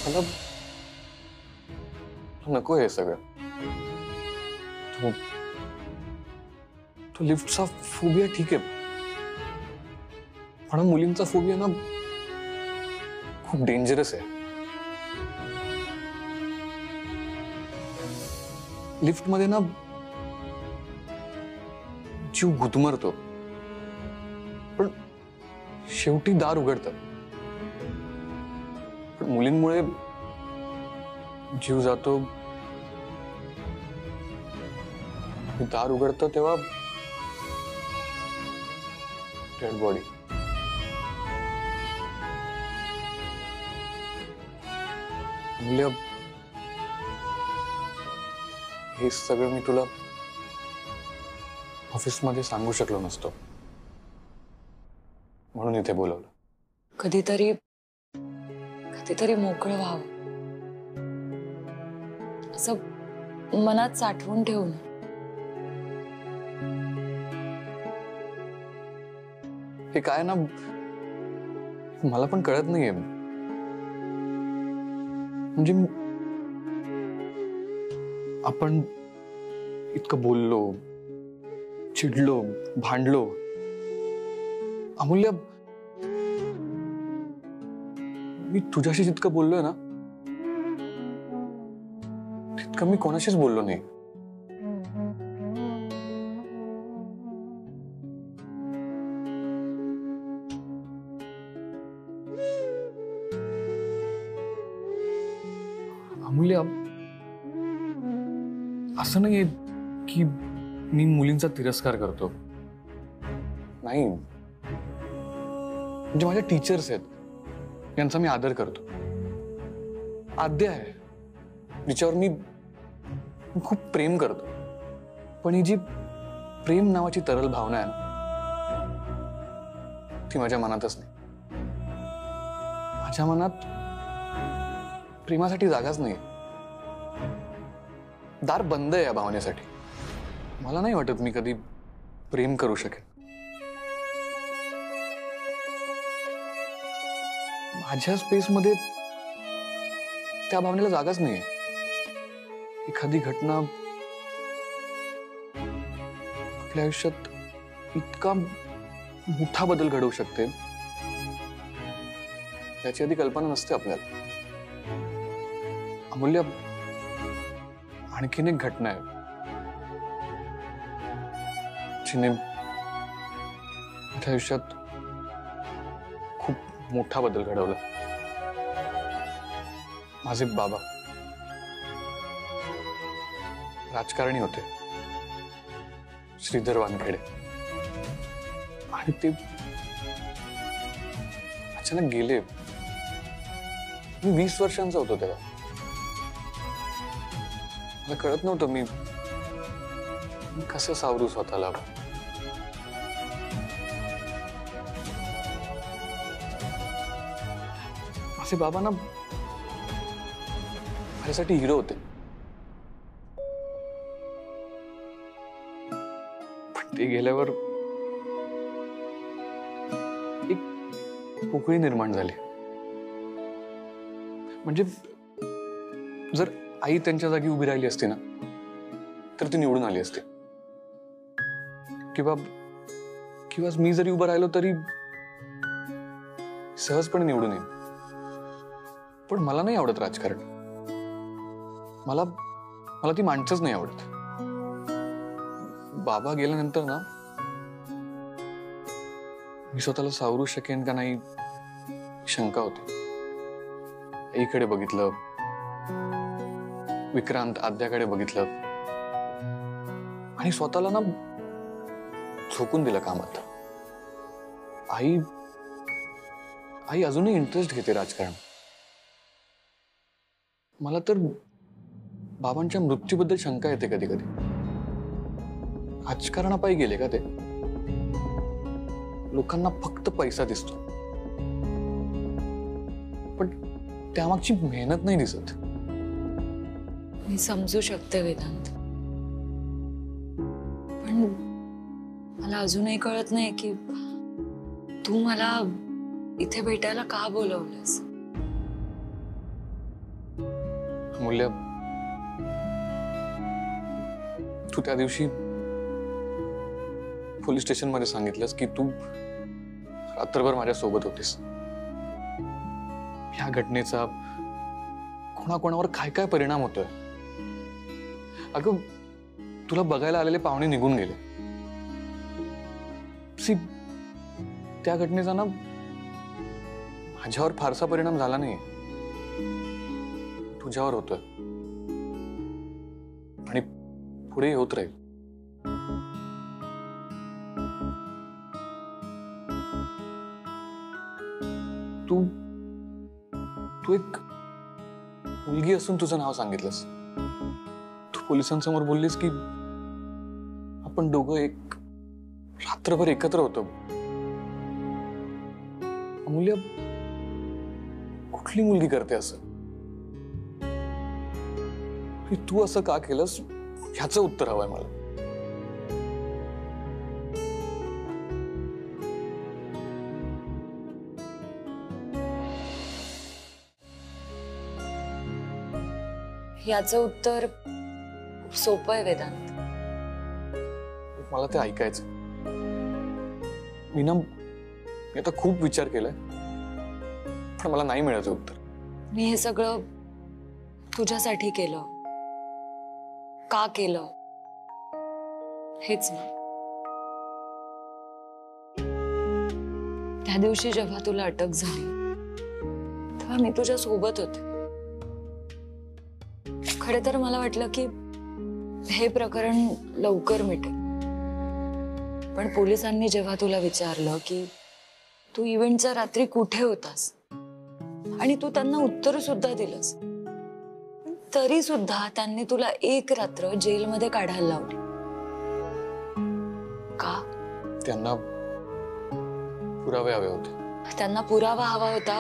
मला नको हे सगळं. तो तो लिफ्टचा फोबिया ठीक आहे, पण मुलींचा फोबिया ना खूप डेंजरस आहे. लिफ्ट मध्ये ना जीव गुदमरतो, पण शेवटी दार उघडतं. पण मुलींमुळे जीव जातो, दार उघडतं तेव्हा डेड बॉडी. मूल्य, हे सगळं मी तुला ऑफिसमध्ये सांगू शकलो नसतो, म्हणून इथे बोलवलं. कधीतरी मोकळं व्हावं, असं मनात साठवून ठेवून. हे काय ना, मला पण कळत नाहीये. म्हणजे आपण इतकं बोललो, चिडलो, भांडलो. अमूल्य, मी तुझ्याशी जितकं बोललोय ना, तितकं मी कोणाशीच बोललो नाही. अमूल्य, असं नाहीये की मी मुलींचा तिरस्कार करतो. नाही, म्हणजे माझ्या टीचर्स आहेत, यांचा मी आदर करतो. आद्या आहे, जिच्यावर मी खूप प्रेम करतो. पण ही जी प्रेम नावाची तरल भावना आहे ना, ती माझ्या मनातच नाही. माझ्या मनात प्रेमासाठी जागाच नाही. दार बंद आहे या भावनेसाठी. मला नाही वाटत मी कधी प्रेम करू शकेन. माझ्या स्पेस मध्ये त्या भावनेला जागाच नाहीये. एखादी घटना आपल्या आयुष्यात इतका मोठा बदल घडवू शकते, याची आधी कल्पना नसते आपल्याला. अमूल्य, आणखीन एक घटना आहे जिने माझ्या आयुष्यात खूप मोठा बदल घडवला. माझे बाबा राजकारणी होते, श्रीधर वानखेडे. आणि ते अचानक गेले. मी 20 वर्षांचा होतो तेव्हा. मला कळत नव्हतं मी कसं सावरू स्वतःला. माझे बाबा ना माझ्यासाठी हिरो होते. पण ते गेल्यावर एक पोकळी निर्माण झाली. म्हणजे जर आई त्यांच्या जागी उभी राहिली असती ना, तर ती निवडून आली असते. किंवा मी जरी उभं राहिलो तरी सहजपणे निवडून येईन. पण मला नाही आवडत राजकारण. मला ती माणसंच नाही आवडत. बाबा गेल्यानंतर ना, मी स्वतःला सावरू शकेन का नाही शंका होती. आईकडे बघितलं, विक्रांत आद्याकडे बघितलं, आणि स्वतःला ना झोकून दिलं कामात. आई अजूनही इंटरेस्ट घेते राजकारण. मला तर बाबांच्या मृत्यूबद्दल शंका येते कधी कधी. राजकारणापायी गेले का ते? लोकांना फक्त पैसा दिसतो, पण त्यामागची मेहनत नाही दिसत. मी समजू शकते वेदांत, पण मला अजूनही कळत नाही की तू मला इथे भेटायला का बोलवलंस. मूल्य, तू त्या दिवशी पोलीस स्टेशन मध्ये सांगितलंस की तू रात्रभर माझ्या सोबत होतीस. या घटनेचा कोणाकोणावर काय काय परिणाम होतोय. अगं, तुला बघायला आलेले पाहुणे निघून गेले. त्या घटनेचा ना माझ्यावर फारसा परिणाम झाला नाही, तुझ्यावर होतोय आणि पुढे होत राहील. तू तू एक मुलगी असून तुझं नाव सांगितलंस. तू पोलिसांसमोर बोललीस की आपण दोघं एक रात्रभर एकत्र होतो. अमूल्य, कुठली मुलगी करते असं? तू असं का केलंस ह्याचं उत्तर हवंय मला. याचं उत्तर सोपं आहे वेदांत. मला ते ऐकायचं. मी आता खूप विचार केलाय, पण मला नाही मिळालं उत्तर. मी हे सगळं तुझ्यासाठी केलं. का केलं हेच ना. त्या दिवशी जेव्हा तुला अटक झाली तेव्हा मी तुझ्या सोबत होते. खरे तर मला वाटलं की हे प्रकरण लवकर मिटेल, पण पोलिसांनी जेव्हा तुला विचारलं की तू इव्हेंटच्या रात्री कुठे होतास आणि तू त्यांना उत्तर सुद्धा दिलंस, तरी सुद्धा त्यांनी तुला एक रात्र जेलमध्ये काढायला लावली. का? त्यांना पुरावे हवे होते. त्यांना पुरावा हवा होता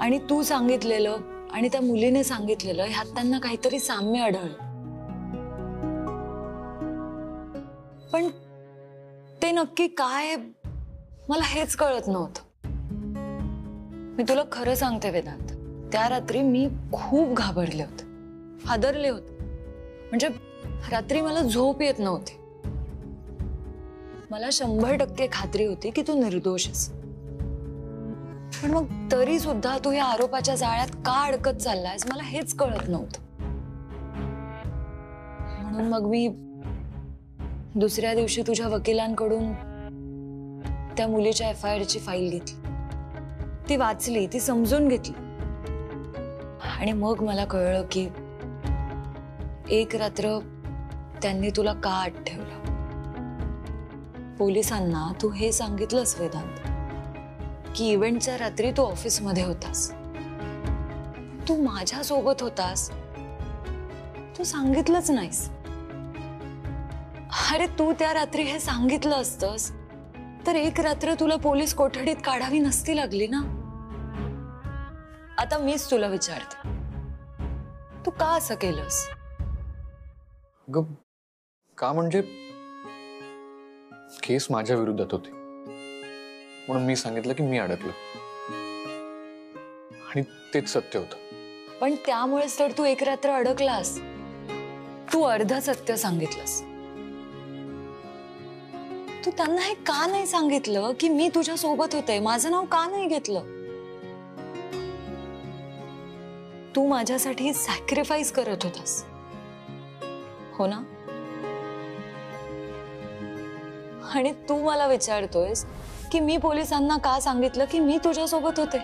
आणि तू सांगितलेलं आणि त्या मुलीने सांगितलेलं ह्यात त्यांना काहीतरी साम्य आढळलं. पण ते नक्की काय मला हेच कळत नव्हतं. मी तुला खरं सांगते वेदांत, त्या रात्री मी खूप घाबरले होते, हादरले होते. म्हणजे रात्री मला झोप येत नव्हती. मला 100% खात्री होती की तू निर्दोष आहेस. पण मग तरी सुद्धा तू या आरोपाच्या जाळ्यात का अडकत चाललायस मला हेच कळत नव्हतं. म्हणून मग मी दुसऱ्या दिवशी तुझ्या वकिलांकडून त्या मुलीच्या FIR ची फाईल घेतली, ती वाचली, ती समजून घेतली आणि मग मला कळलं की एक रात्र त्यांनी तुला का आत ठेवलं. पोलिसांना तू हे सांगितलंस वेदांत की इव्हेंटच्या रात्री तू ऑफिसमध्ये होतास, तू माझ्या सोबत होतास, तू सांगितलंच नाहीस. अरे तू त्या रात्री हे सांगितलं असतंस तर एक रात्र तुला पोलीस कोठडीत काढावी नसती लागली ना. आता मीच तुला विचारते, तू का असं केलंस? का म्हणजे केस माझ्या विरोधात होती म्हणून मी सांगितलं की मी अडकलो आणि तेच सत्य होतं. पण त्यामुळेच तर तू एक रात्र अडकलास. तू अर्ध सत्य सांगितलंस. तू त्यांना हे का नाही सांगितलं की मी तुझ्या सोबत होते, माझं नाव का नाही घेतलं? तू माझ्यासाठी सॅक्रिफाईस करत होतास, हो ना? आणि तू मला विचारतोयस की मी पोलिसांना का सांगितलं की मी तुझ्या सोबत होते.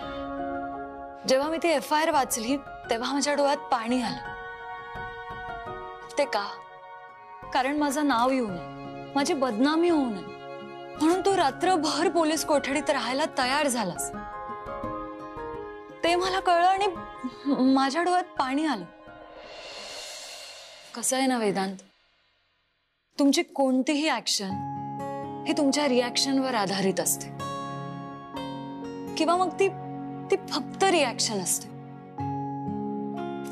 जेव्हा मी ती FIR वाचली तेव्हा माझ्या डोळ्यात पाणी आलं. ते का? कारण माझं नाव येऊ नये, माझी बदनामी होऊ नये, म्हणून तू रात्रभर पोलीस कोठडीत राहायला तयार झालास. ते मला कळलं आणि माझ्या डोळ्यात पाणी आलं. कसं आहे ना वेदांत, तुमची कोणतीही ऍक्शन ही तुमच्या रिॲक्शनवर आधारित असते किंवा मग ती फक्त रिॲक्शन असते.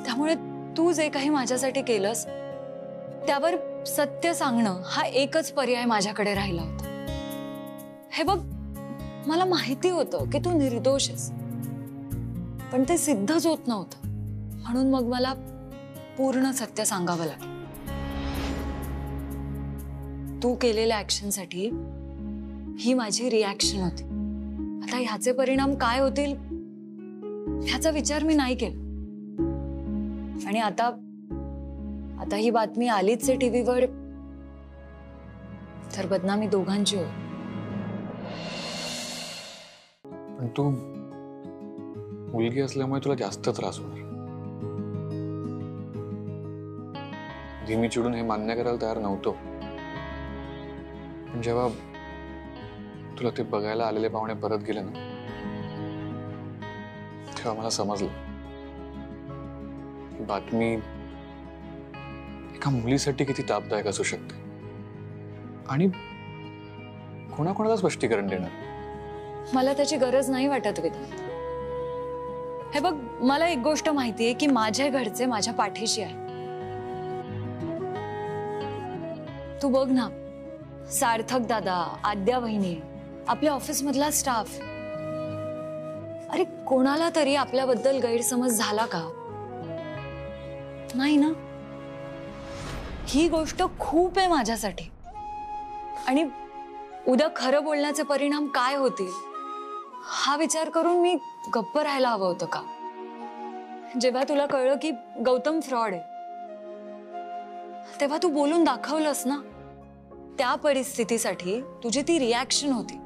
त्यामुळे तू जे काही माझ्यासाठी केलंस त्यावर सत्य सांगणं हा एकच पर्याय माझ्याकडे राहिला होता. हे बघ, मला माहिती होतं की तू निर्दोष आहेस, पण ते सिद्धच होत नव्हतं. म्हणून मग मला पूर्ण सत्य सांगावं लागलं. तू केलेल्या ऍक्शनसाठी ही माझी रिॲक्शन होती. आता ह्याचे परिणाम काय होतील ह्याचा विचार मी नाही केला. आणि आता आता ही बातमी आलीच आहे टीव्हीवर, तर बदनामी दोघांची हो. पण तू मुलगी असल्यामुळे तुला जास्त त्रास होणार. मी चिडून हे मान्य करायला तयार नव्हतो, पण जेव्हा तुला ते बघायला आलेले पाहुणे परत गेले ना, तेव्हा मला समजलं की बातमी एका मुलीसाठी किती तापदायक असू शकते आणि कोणाकोणाला स्पष्टीकरण देणार. मला त्याची गरज नाही वाटत वेदांत. हे बघ, मला एक गोष्ट माहितीये की माझे घरचे माझ्या पाठीशी आहे. तू बघ ना, सार्थक दादा, आद्या वहिनी, आपल्या ऑफिस मधला स्टाफ, अरे कोणाला तरी आपल्याबद्दल गैरसमज झाला का? नाही ना. ही गोष्ट खूप आहे माझ्यासाठी. आणि उद्या खरं बोलण्याचे परिणाम काय होतील हा विचार करून मी गप्प राहायला हवं होतं का? जेव्हा तुला कळलं की गौतम फ्रॉड आहे, तेव्हा तू बोलून दाखवलंस ना. त्या परिस्थितीसाठी तुझी ती रिॲक्शन होती.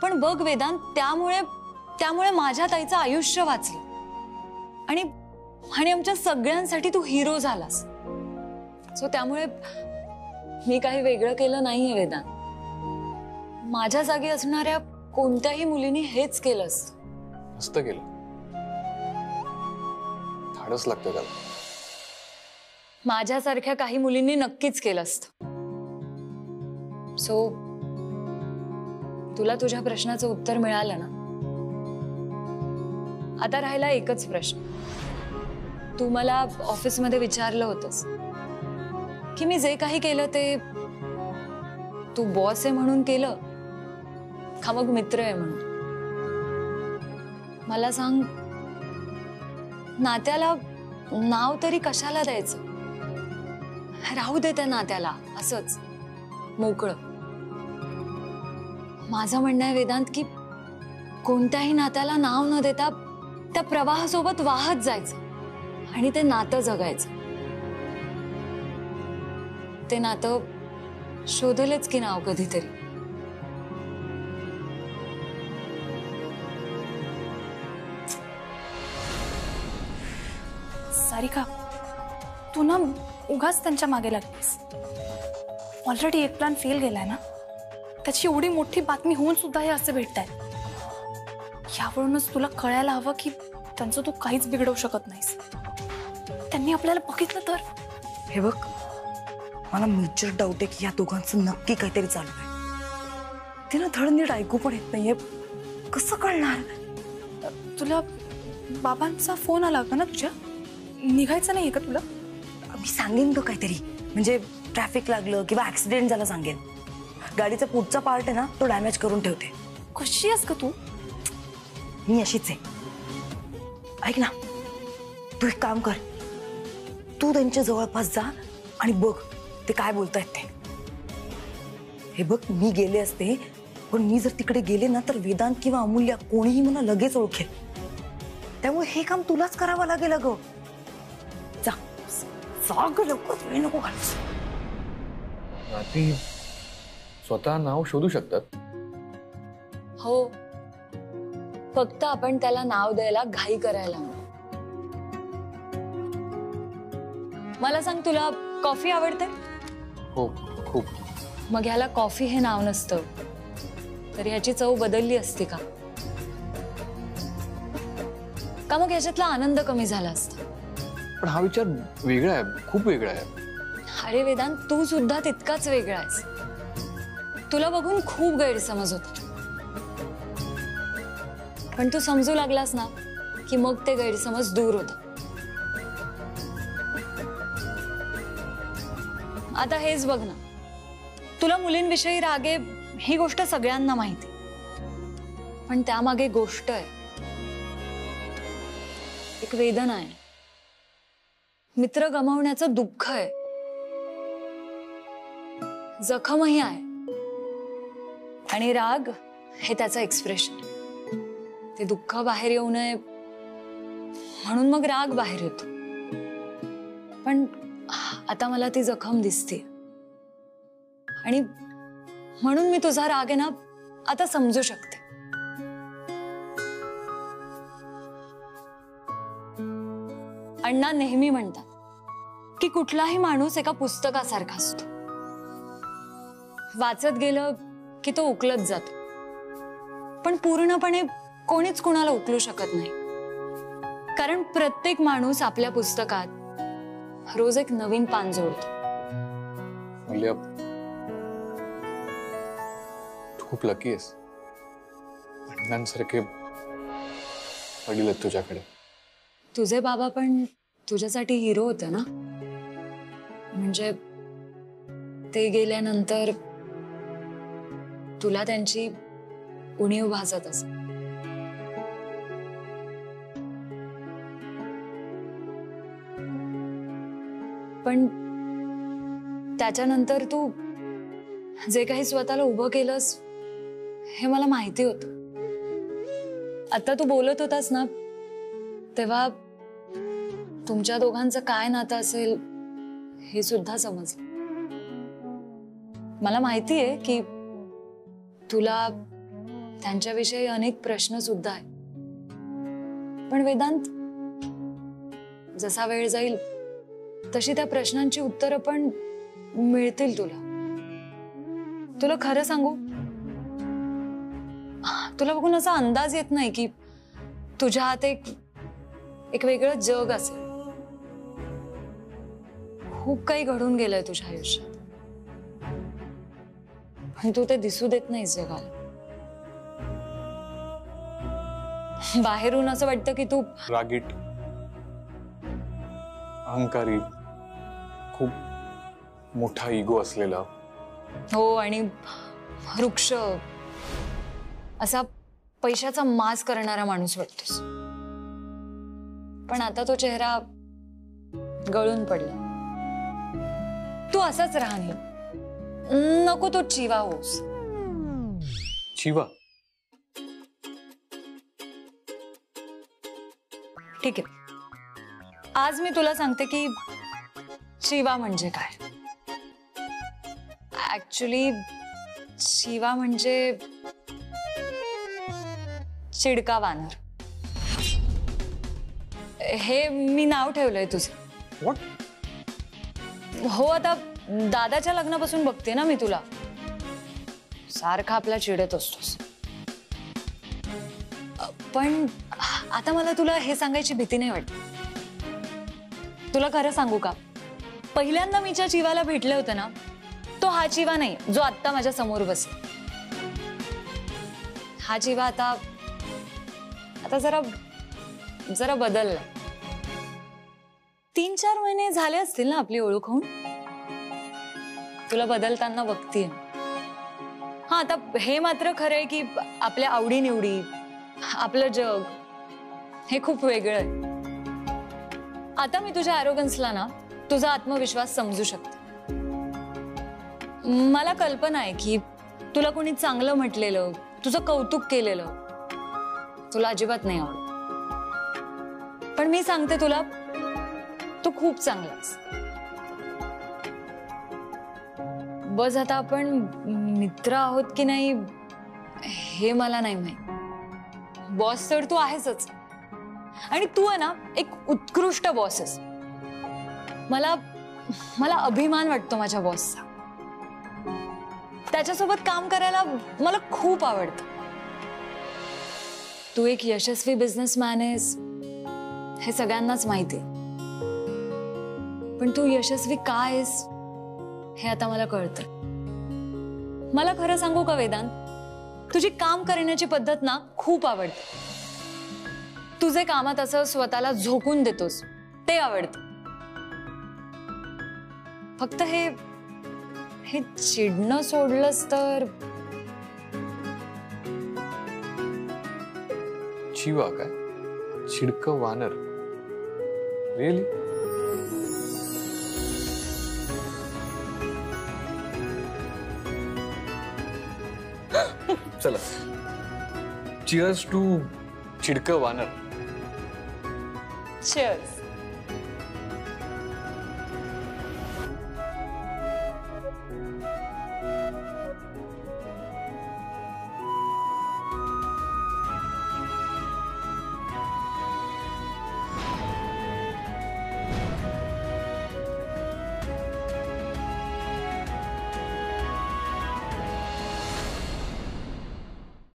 पण बघ वेदांत, त्यामुळे माझ्या ताईचं आयुष्य वाचलं आणि आमच्या सगळ्यांसाठी तू हिरो झालास. सो त्यामुळे मी काही वेगळं केलं नाहीये वेदांत. माझ्या जागी असणाऱ्या कोणत्याही मुलीने हेच केलं असतं. मस्त केलं. धाडस लागतं त्याला. माझ्यासारख्या काही मुलींनी नक्कीच केलं असतं. सो तुला तुझ्या प्रश्नाचं उत्तर मिळालं ना. आता राहिला एकच प्रश्न. तू मला ऑफिसमध्ये विचारलं होतंस की मी जे काही केलं ते तू बॉस आहे म्हणून केलं का मग मित्र आहे म्हणून. मला सांग, नात्याला नाव तरी कशाला द्यायचं? राहू दे त्या नात्याला असंच मोकळं. माझं म्हणणं आहे वेदांत की कोणत्याही नात्याला नाव न देता त्या प्रवाहासोबत वाहत जायचं आणि ते नातं जगायचं. ते नातं शोधलेच की नाव कधीतरी. सारिका, तू ना उगाच त्यांच्या मागे लागलीस. ऑलरेडी एक प्लॅन फेल गेलाय ना. त्याची एवढी मोठी बातमी होऊन सुद्धा हे असे भेटताय. यावरूनच तुला कळायला हवं की त्यांचं तू काहीच बिघडवू शकत नाहीस. त्यांनी आपल्याला बघितलं तर. हे बघ, मला मेजर डाऊट आहे की या दोघांचं नक्की काहीतरी चालू आहे. तिला धड नीट ऐकू पण येत नाहीये. कसं कळणार? तुला बाबांचा फोन आला होता ना तुझ्या? निघायचं नाहीये का तुला? मी सांगेन का काहीतरी, म्हणजे ट्रॅफिक लागलं किंवा ऍक्सिडेंट झाला सांगेन. गाडीचा पुढचा पार्ट आहे ना, तो डॅमेज करून ठेवते. कशी आहेस का तू? मी अशीच आहे. ऐक ना, तू एक काम कर, तू त्यांच्या जवळपास जा आणि बघ ते काय बोलतायत ते. हे बघ, मी गेले असते, पण मी जर तिकडे गेले ना तर वेदांत किंवा अमूल्य कोणीही मला लगेच ओळखेल. त्यामुळे हे काम तुलाच करावं लागेल. अगं जा, जाग लवकर, वेळ नको घालूस. ती स्वतः नाव शोधू शकतात. हो, फक्त आपण त्याला नाव द्यायला घाई करायला नको. मला सांग, तुला कॉफी आवडते? हो, खूप. मग ह्याला कॉफी हे नाव नसतं तर ह्याची चव बदलली असती का? का मग ह्याच्यातला आनंद कमी झाला असता? पण हा विचार वेगळा आहे, खूप वेगळा आहे. अरे वेदांत, तू सुद्धा तितकाच वेगळा आहेस. तुला बघून खूप गैरसमज होता, पण तू समजू लागलास ना की मग ते गैरसमज दूर होतात. आता हेच बघ ना, तुला मुलींविषयी राग आहे ही गोष्ट सगळ्यांना माहिती, पण त्यामागे गोष्ट आहे, एक वेदना आहे. मित्र गमावण्याचं दुःख आहे, जखमही आहे, आणि राग हे त्याचं एक्सप्रेशन. ते दुःख बाहेर येऊ नये म्हणून मग राग बाहेर येतो. पण आता मला ती जखम दिसते, आणि म्हणून मी तुझा राग आहे ना आता समजू शकते. अण्णा नेहमी म्हणतात की कुठलाही माणूस एका पुस्तकासारखा असतो. वाचत गेलं की तो उकलत जातो, पण पूर्णपणे कोणीच कुणाला उकलू शकत नाही. कारण प्रत्येक माणूस आपल्या पुस्तकात रोज एक नवीन पान जोडतो. तू खूप लकी आहेस. अण्णांसारखे वडील आहेत तुझ्याकडे. तुझे बाबा पण तुझ्यासाठी हिरो होते ना. म्हणजे ते गेल्यानंतर तुला त्यांची उणीव भासत असेल. पण त्याच्यानंतर तू जे काही स्वतःला उभं केलंस हे मला माहिती होतं. आता तू बोलत होतास ना तेव्हा तुमच्या दोघांचं काय नातं असेल हे सुद्धा समजलं. मला माहिती आहे की तुला त्यांच्याविषयी अनेक प्रश्न सुद्धा आहेत. पण वेदांत, जसा वेळ जाईल तशी त्या प्रश्नांची उत्तरं पण मिळतील तुला. तुला खरं सांगू, तुला बघून असा अंदाज येत नाही की तुझ्या हात एक वेगळं जग असेल. खूप काही घडून गेलंय तुझ्या आयुष्यात, पण तू ते दिसू देत नाहीस जगाला. बाहेरून असं वाटतं की तू रागीट, अहंकारी, खूप मोठा इगो असलेला. हो, आणि वृक्ष असा पैशाचा मास करणारा माणूस वाटतोस. पण आता तो चेहरा गळून पडला. तू असाच राहणे, नको तो चिवा होस. चिवा? ठीक आहे, आज मी तुला सांगते की चिवा म्हणजे काय. ऍक्च्युली चिवा म्हणजे चिडका वानर. हे मी नाव ठेवलंय तुझं. व्हॉट? हो, आता दादाच्या लग्नापासून बघते ना मी तुला, सारखा आपला चिडत असतोस. पण आता मला तुला हे सांगायची भीती नाही वाटत. तुला खरं सांगू का, पहिल्यांदा मी ज्या चिवाला भेटले होते ना तो हा चिवा नाही जो आत्ता माझ्या समोर बसला. हा चिवा आता जरा बदलला. 3-4 महिने झाले असतील ना आपली ओळख होऊन. तुला बदलताना बघतीये. हा, आता हे मात्र खरं आहे की आपल्या आवडीनिवडी, आपलं जग हे खूप वेगळं आहे. आता मी तुझ्या ॲरोगन्सला ना तुझा आत्मविश्वास समजू शकते. मला कल्पना आहे की तुला कोणी चांगलं म्हटलेलं, तुझं कौतुक केलेलं तुला अजिबात नाही आवडत. पण मी सांगते तुला, तू खूप चांगलास. बस आता आपण मित्र आहोत की नाही हे मला नाही माहित. बॉस तर तू आहेसच, आणि तू आहे ना एक उत्कृष्ट बॉस आहेस. मला अभिमान वाटतो माझ्या बॉसचा. त्याच्यासोबत काम करायला मला खूप आवडतं. तू एक यशस्वी बिझनेसमॅन आहेस हे सगळ्यांनाच माहिती आहे. पण तू यशस्वी का आहेस हे आता मला कळतं. मला खरं सांगू का वेदांत, तुझी काम करण्याची पद्धत ना खूप आवडते. तुझे कामात असं स्वतःला झोकून देतोस ते आवडतं. फक्त हे चिडणं सोडलंस तर. चिवा काय? चिडकं वानर? रिअली? चला, चिअर्स टू चिडकं वानर. Cheers.